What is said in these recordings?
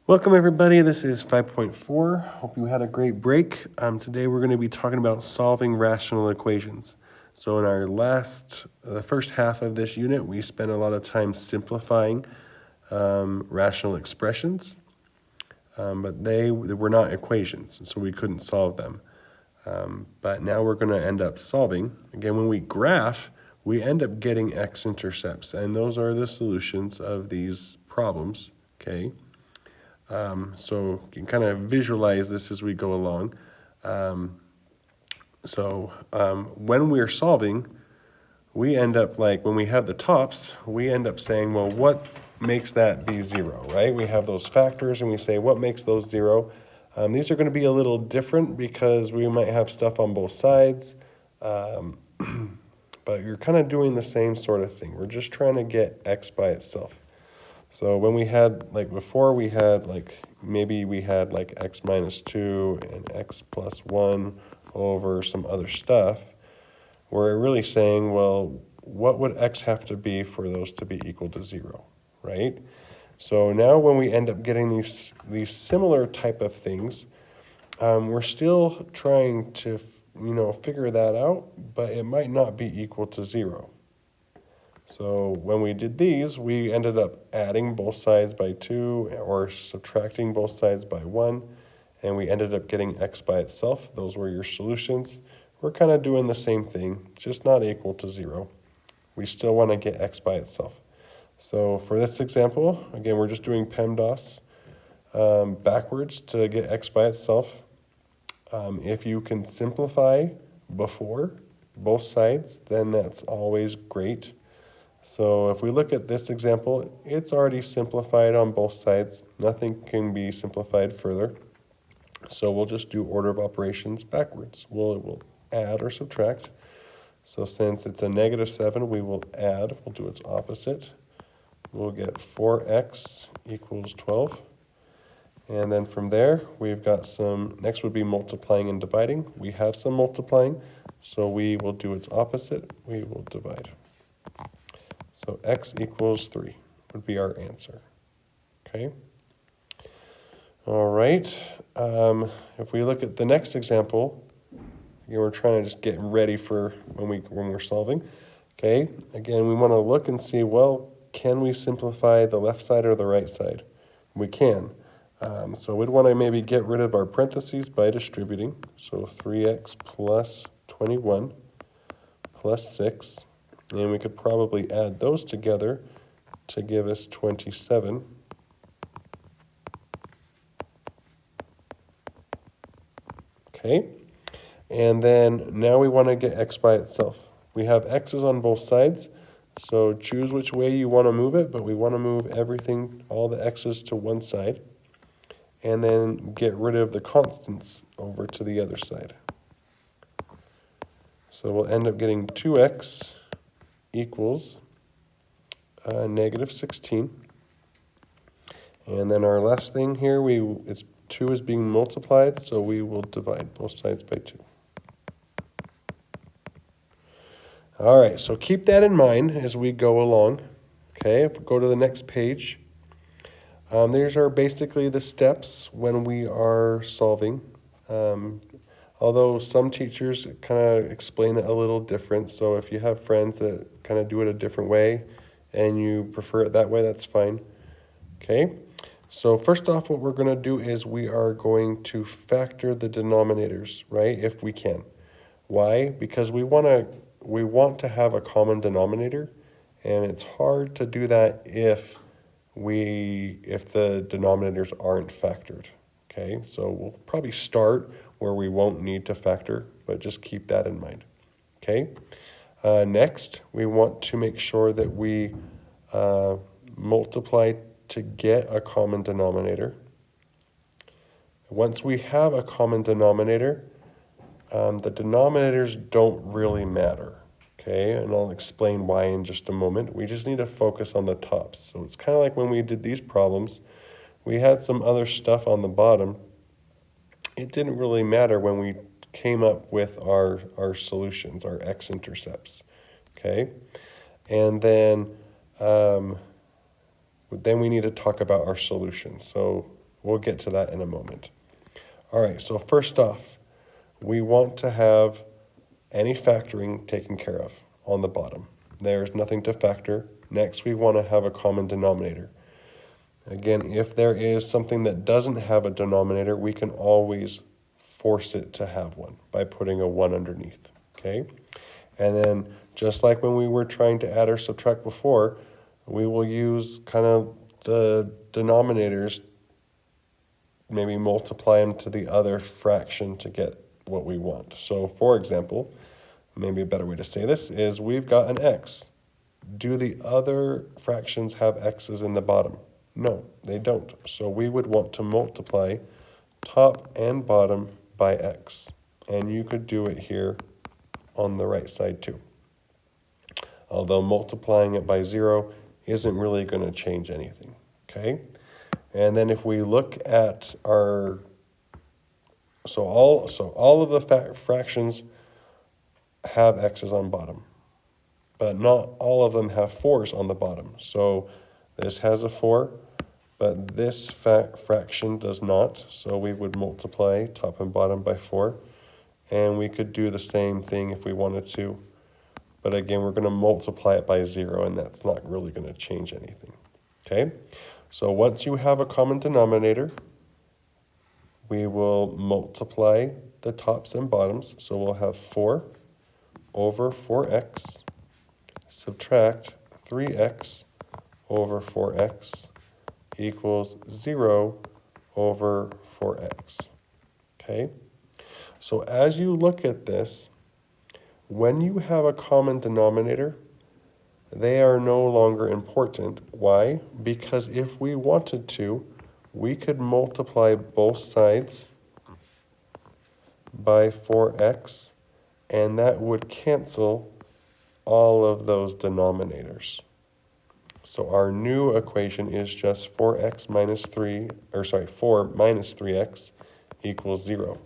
Welcome everybody, this is 5.4. Hope you had a great break. Today we're going to be talking about solving rational equations. So in the first half of this unit, we spent a lot of time simplifying rational expressions, but they were not equations, so we couldn't solve them. But now we're going to end up solving. Again, when we graph, we end up getting x-intercepts, and those are the solutions of these problems, okay? So you can kind of visualize this as we go along. When we're solving, we end up when we have the tops, we end up saying, well, what makes that be zero, right? We have those factors and we say, what makes those zero? These are going to be a little different because we might have stuff on both sides, but you're kind of doing the same sort of thing. We're just trying to get x by itself. So when we had, before we had, maybe we had x minus 2 and x plus 1 over some other stuff, we're really saying, well, what would x have to be for those to be equal to 0, right? So now when we end up getting these similar type of things, we're still trying to, figure that out, but it might not be equal to 0. So when we did these, we ended up adding both sides by 2 or subtracting both sides by 1, and we ended up getting x by itself. Those were your solutions. We're kind of doing the same thing, just not equal to 0. We still want to get x by itself. So for this example, again, we're just doing PEMDAS backwards to get x by itself. If you can simplify before both sides, then that's always great. So if we look at this example, it's already simplified on both sides. Nothing can be simplified further. So we'll just do order of operations backwards. We'll add or subtract. So since it's a negative 7, we will add. We'll do its opposite. We'll get 4x equals 12. And then from there, we've got next would be multiplying and dividing. We have some multiplying, so we will do its opposite. We will divide. So x equals 3 would be our answer, okay? All right, if we look at the next example, again, we're trying to just get ready for when we're solving, okay? Again, we want to look and see, well, can we simplify the left side or the right side? We can. So we'd want to maybe get rid of our parentheses by distributing. So 3x plus 21 plus 6. And we could probably add those together to give us 27. Okay, and then now we want to get x by itself. We have x's on both sides, so choose which way you want to move it, but we want to move everything, all the x's to one side, and then get rid of the constants over to the other side. So we'll end up getting 2x equals negative 16. And then our last thing here, 2 is being multiplied, so we will divide both sides by 2. All right, so keep that in mind as we go along. Okay, if we go to the next page, these are basically the steps when we are solving. Although some teachers kind of explain it a little different, so if you have friends that kind of do it a different way and you prefer it that way, that's fine. Okay, so first off, what we're going to do is we are going to factor the denominators, right, if we can. Why? Because we want to have a common denominator, and it's hard to do that if the denominators aren't factored. Okay, so we'll probably start where we won't need to factor, but just keep that in mind. Okay, next we want to make sure that we multiply to get a common denominator. Once we have a common denominator, the denominators don't really matter. Okay, and I'll explain why in just a moment. We just need to focus on the tops. So it's kind of like when we did these problems, we had some other stuff on the bottom. It didn't really matter when we came up with our solutions, our x-intercepts, okay? And then we need to talk about our solutions. So We'll get to that in a moment. All right, so first off, we want to have any factoring taken care of on the bottom. There's nothing to factor. Next, we want to have a common denominator. Again, if there is something that doesn't have a denominator, we can always force it to have one by putting a 1 underneath, okay? And then just like when we were trying to add or subtract before, we will use kind of the denominators, maybe multiply them to the other fraction to get what we want. So for example, maybe a better way to say this is we've got an x. Do the other fractions have x's in the bottom? No, they don't. So we would want to multiply top and bottom by x. And you could do it here on the right side too. Although multiplying it by 0 isn't really going to change anything, okay? And then if we look at our, so all of the fractions have x's on bottom, but not all of them have 4's on the bottom. So this has a 4, but this fraction does not. So we would multiply top and bottom by 4. And we could do the same thing if we wanted to. But again, we're going to multiply it by 0, and that's not really going to change anything. Okay? So once you have a common denominator, we will multiply the tops and bottoms. So we'll have 4 over 4x, subtract 3x over 4x equals 0 over 4x. Okay? So as you look at this, when you have a common denominator, they are no longer important. Why? Because if we wanted to, we could multiply both sides by 4x, and that would cancel all of those denominators. So our new equation is just 4 minus 3x equals 0.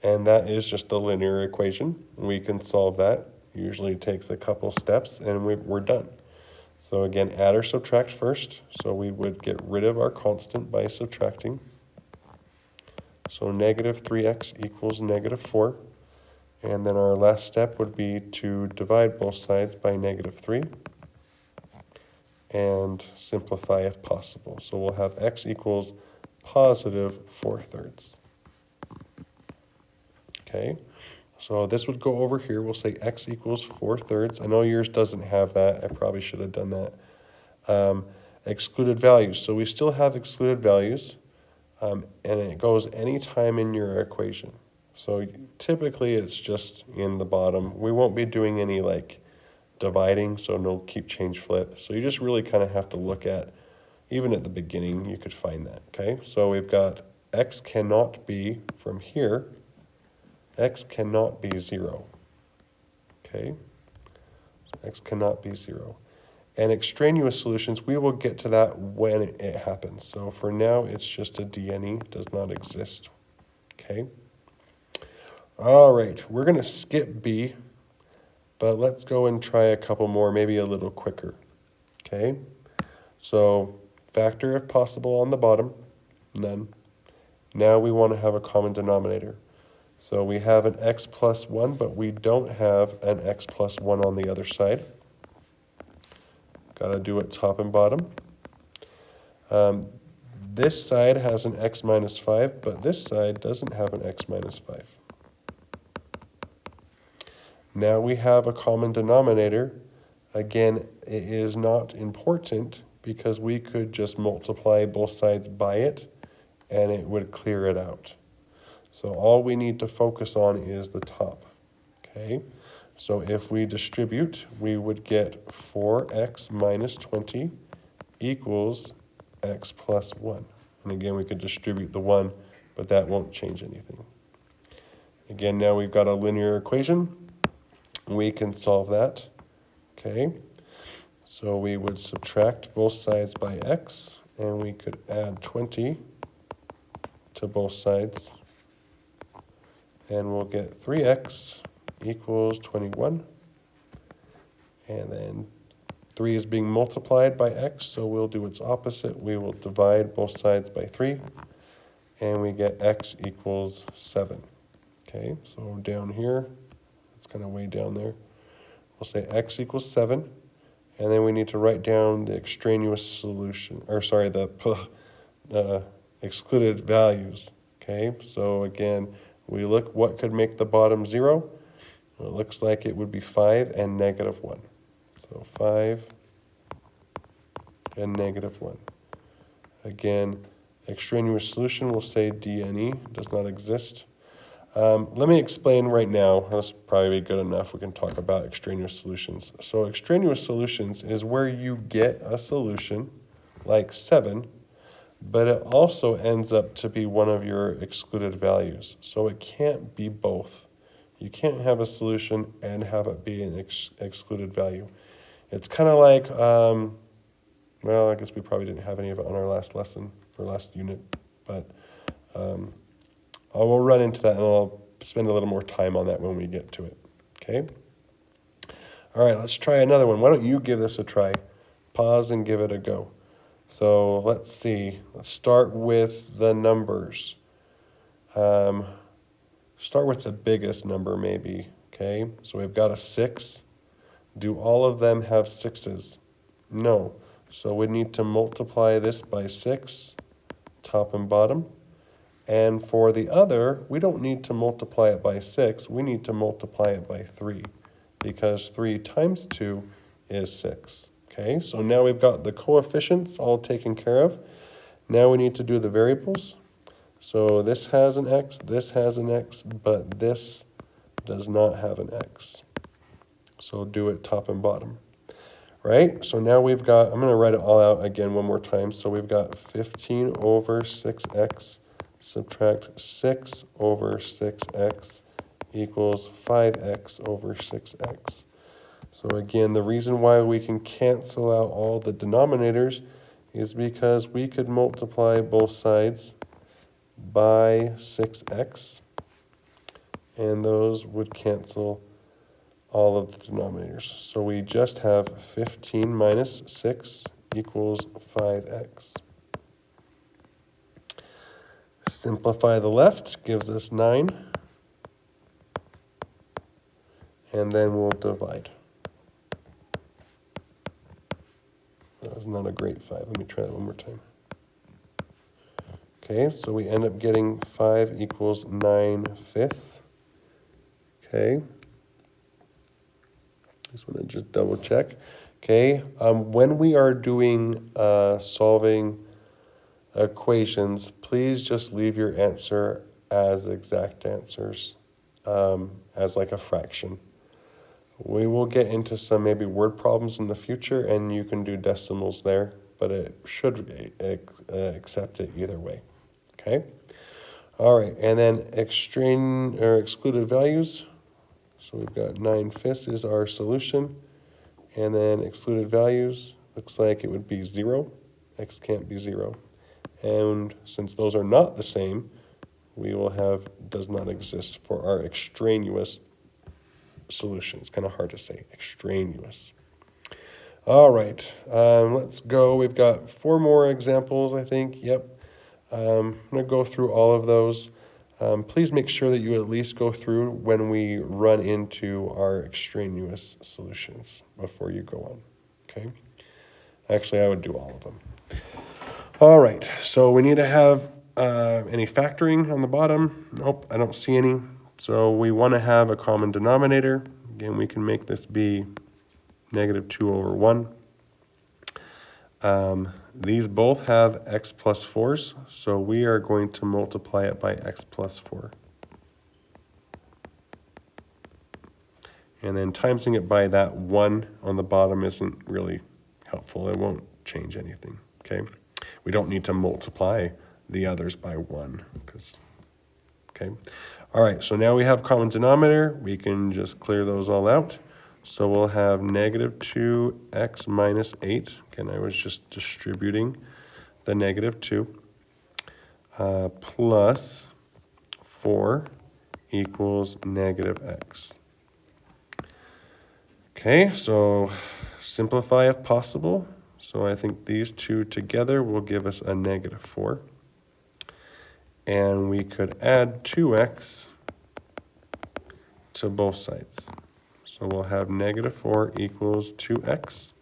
And that is just a linear equation. We can solve that. Usually takes a couple steps and we're done. So again, add or subtract first. So we would get rid of our constant by subtracting. So negative 3x equals negative 4. And then our last step would be to divide both sides by negative 3. And simplify if possible. So we'll have x equals positive 4/3. Okay, so this would go over here. We'll say x equals 4/3. I know yours doesn't have that. I probably should have done that. Excluded values. So we still have excluded values, and it goes anytime in your equation. So typically it's just in the bottom. We won't be doing any like dividing, so no keep, change, flip. So you just really kind of have to look at, even at the beginning, you could find that, okay? So we've got x cannot be, from here, x cannot be 0, okay? So x cannot be 0. And extraneous solutions, we will get to that when it happens. So for now, it's just a DNE, does not exist, okay? All right, we're going to skip B, but let's go and try a couple more, maybe a little quicker, okay? So factor if possible on the bottom, none. Now we want to have a common denominator. So we have an x plus 1, but we don't have an x plus 1 on the other side. Got to do it top and bottom. This side has an x minus 5, but this side doesn't have an x minus 5. Now we have a common denominator. Again, it is not important because we could just multiply both sides by it and it would clear it out. So all we need to focus on is the top, okay? So if we distribute, we would get 4x minus 20 equals x plus 1. And again, we could distribute the 1, but that won't change anything. Again, now we've got a linear equation. We can solve that, okay? So we would subtract both sides by x, and we could add 20 to both sides. And we'll get 3x equals 21. And then 3 is being multiplied by x, so we'll do its opposite. We will divide both sides by 3. and we get x equals 7. Okay, so down here, it's kind of way down there. We'll say x equals 7, and then we need to write down the extraneous solution, or sorry, the excluded values. Okay, so again, we look what could make the bottom 0. Well, it looks like it would be 5 and -1. So 5 and -1. Again, extraneous solution will say DNE does not exist. Let me explain right now. That's probably good enough. We can talk about extraneous solutions. So extraneous solutions is where you get a solution like 7, but it also ends up to be one of your excluded values. So it can't be both. You can't have a solution and have it be an excluded value. It's kind of like, well, I guess we probably didn't have any of it on our last lesson or last unit, but I will run into that and I'll spend a little more time on that when we get to it, okay? All right, let's try another one. Why don't you give this a try? Pause and give it a go. So let's see. Let's start with the numbers. Start with the biggest number maybe, okay? So we've got a 6. Do all of them have 6s? No. So we need to multiply this by 6, top and bottom. And for the other, we don't need to multiply it by 6. We need to multiply it by 3 because 3 times 2 is 6. Okay, so now we've got the coefficients all taken care of. Now we need to do the variables. So this has an x, this has an x, but this does not have an x. So do it top and bottom. Right, so now we've got, I'm going to write it all out again one more time. So we've got 15 over 6x subtract 6 over 6x equals 5x over 6x. So again, the reason why we can cancel out all the denominators is because we could multiply both sides by 6x, and those would cancel all of the denominators. So we just have 15 minus 6 equals 5x. Simplify the left, gives us 9, and then we'll divide. That was not a great 5. Let me try that one more time. Okay, so we end up getting 5 equals 9/5. Okay. Just want to just double check. Okay, when we are doing solving equations, please just leave your answer as exact answers, as like a fraction. We will get into some maybe word problems in the future, and you can do decimals there, but it should accept it either way. Okay. All right, and then excluded values. So we've got 9/5 is our solution, and then excluded values looks like it would be 0. X can't be 0, and since those are not the same, we will have does not exist for our extraneous solution. It's kind of hard to say, extraneous. All right, let's go. We've got 4 more examples, I think. Yep. I'm going to go through all of those. Please make sure that you at least go through when we run into our extraneous solutions before you go on, okay? Actually, I would do all of them. All right, so we need to have any factoring on the bottom. Nope, I don't see any. So we want to have a common denominator. Again, we can make this be -2/1. These both have x plus 4s, so we are going to multiply it by x plus 4. And then timesing it by that 1 on the bottom isn't really helpful. It won't change anything, okay? We don't need to multiply the others by 1, okay? All right, so now we have common denominator. We can just clear those all out. So we'll have -2x minus 8. Again, I was just distributing the -2 plus 4 equals -x. Okay, so simplify if possible. So I think these two together will give us a -4. and we could add 2x to both sides. So we'll have -4 equals 2x.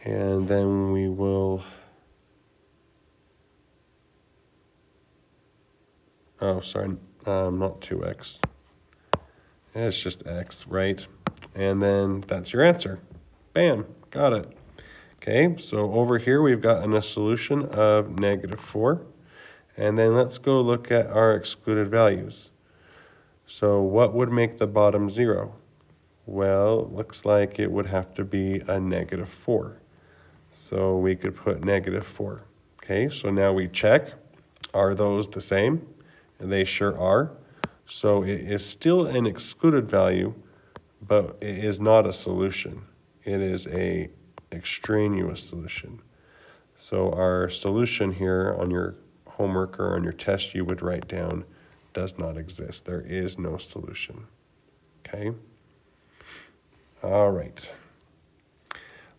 And then we will, oh, sorry, not 2x. It's just x, right? And then that's your answer. Bam, got it. Okay, so over here we've gotten a solution of -4. And then let's go look at our excluded values. So what would make the bottom 0? Well, it looks like it would have to be a -4. So we could put -4. Okay, so now we check. Are those the same? And they sure are. So it is still an excluded value, but it is not a solution. It is a extraneous solution. So our solution here on your homework or on your test you would write down does not exist. There is no solution. Okay? All right.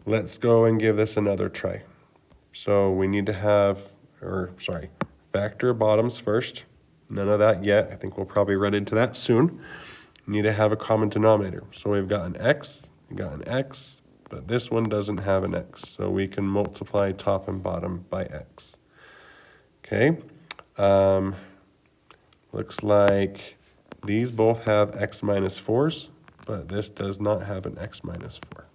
Let's go and give this another try. So we need to have, factor bottoms first. None of that yet. I think we'll probably run into that soon. Need to have a common denominator. So we've got an x, we got an x, but this one doesn't have an x. So we can multiply top and bottom by x. Okay. Looks like these both have x minus 4s, but this does not have an x minus 4.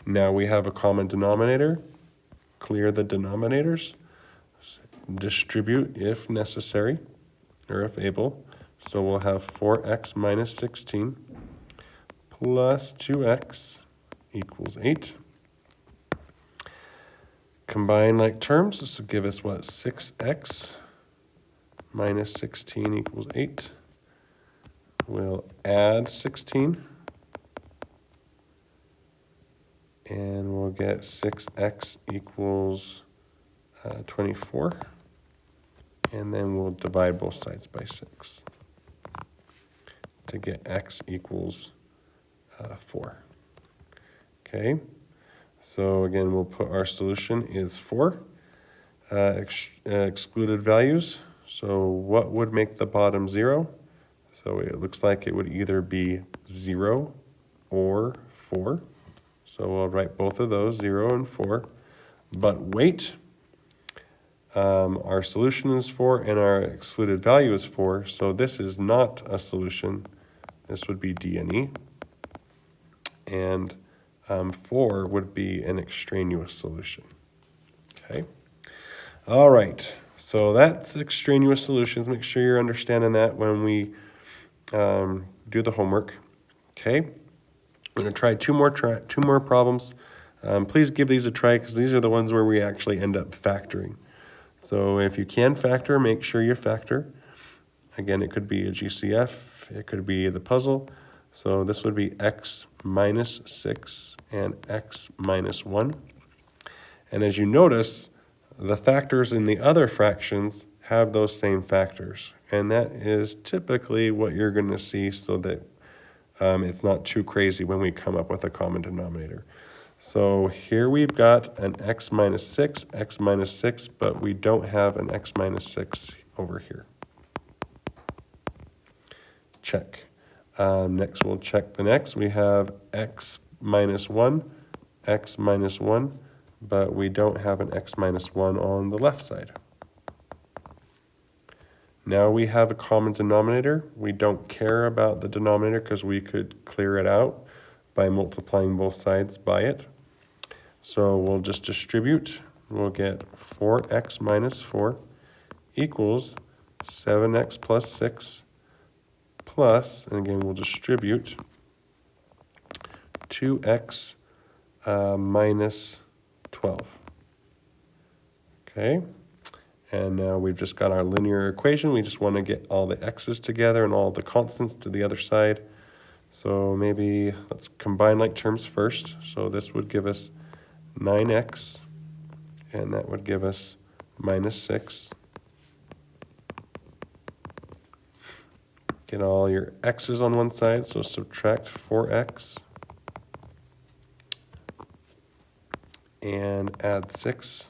Now we have a common denominator. Clear the denominators. Distribute if necessary, or if able. So we'll have 4x minus 16 plus 2x equals 8. Combine like terms. This will give us what? 6x minus 16 equals 8. We'll add 16. And we'll get 6x equals 24. And then we'll divide both sides by 6 to get x equals 4. Okay, so again, we'll put our solution is 4. Excluded values. So what would make the bottom 0? So it looks like it would either be 0 or 4. So we'll write both of those, 0 and 4. But wait, our solution is 4 and our excluded value is 4. So this is not a solution. This would be D and E. And 4 would be an extraneous solution. Okay. All right. So that's extraneous solutions. Make sure you're understanding that when we do the homework. Okay. We're going to try two more problems. Please give these a try because these are the ones where we actually end up factoring. So if you can factor, make sure you factor. Again, it could be a GCF. It could be the puzzle. So this would be x minus 6 and x minus 1. And as you notice, the factors in the other fractions have those same factors. And that is typically what you're going to see so that it's not too crazy when we come up with a common denominator. So here we've got an x minus 6, but we don't have an x minus 6 over here. Check. Next, we'll check the next. We have x minus 1, but we don't have an x minus 1 on the left side. Now we have a common denominator. We don't care about the denominator because we could clear it out by multiplying both sides by it. So we'll just distribute. We'll get 4x minus 4 equals 7x plus 6 plus, and again we'll distribute 2x minus 12. Okay. And now we've just got our linear equation. We just want to get all the x's together and all the constants to the other side. So maybe let's combine like terms first. So this would give us 9x, and that would give us minus 6. Get all your x's on one side, so subtract 4x. and add 6.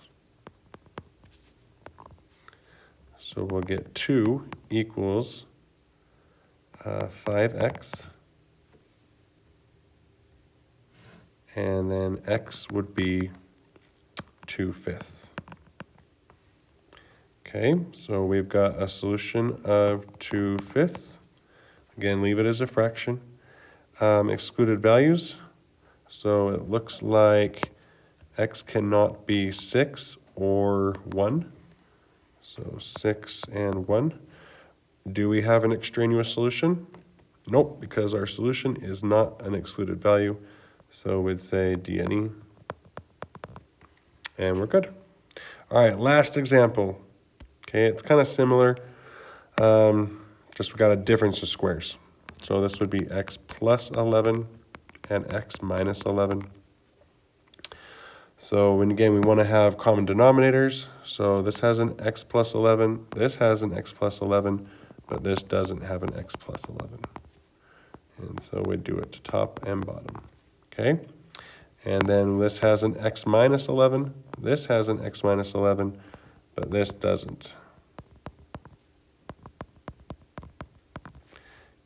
So we'll get 2 equals 5x. And then x would be 2/5. Okay, so we've got a solution of 2/5. Again, leave it as a fraction. Excluded values. So it looks like x cannot be 6 or 1. So 6 and 1. Do we have an extraneous solution? Nope, because our solution is not an excluded value. So we'd say D any. And we're good. All right, last example. Okay, it's kind of similar. Just we got a difference of squares. So this would be x plus 11 and x minus 11. So when again, we want to have common denominators. So this has an x plus 11, this has an x plus 11, but this doesn't have an x plus 11. And so we do it to top and bottom, okay? And then this has an x minus 11, this has an x minus 11, but this doesn't.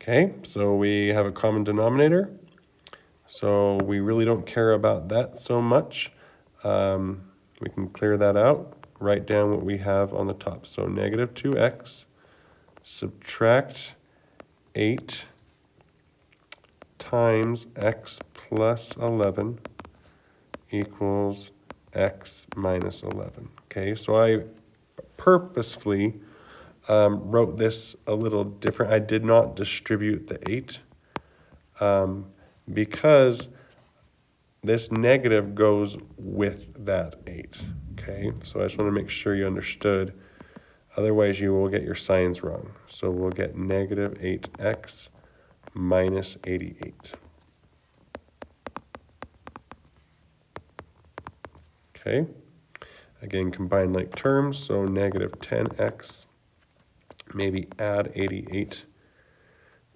Okay, so we have a common denominator. So we really don't care about that so much. We can clear that out, write down what we have on the top. So negative 2x, subtract 8 times x plus 11 equals x minus 11. Okay, so I purposefully wrote this a little different. I did not distribute the 8 because this negative goes with that 8, okay? So I just want to make sure you understood. Otherwise, you will get your signs wrong. So we'll get negative 8x minus 88. Okay? Again, combine like terms, so negative 10x, maybe add 88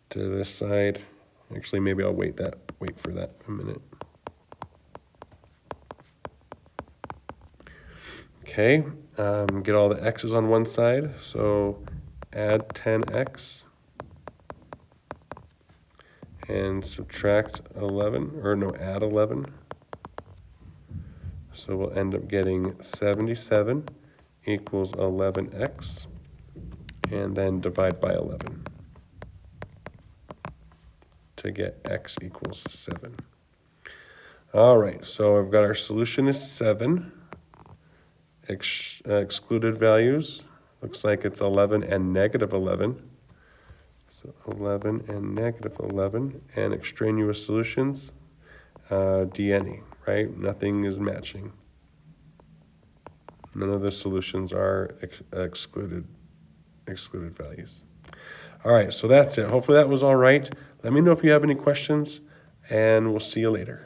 to this side. Actually, maybe I'll wait for that a minute. Okay, get all the x's on one side, so add 10x and subtract 11, or no, add 11. So we'll end up getting 77 equals 11x, and then divide by 11 to get x equals 7. All right, so I've got our solution is 7. Excluded values, looks like it's 11 and negative 11. So 11 and negative 11. And extraneous solutions, D any, right? Nothing is matching. None of the solutions are excluded values. All right, so that's it. Hopefully that was all right. Let me know if you have any questions, and we'll see you later.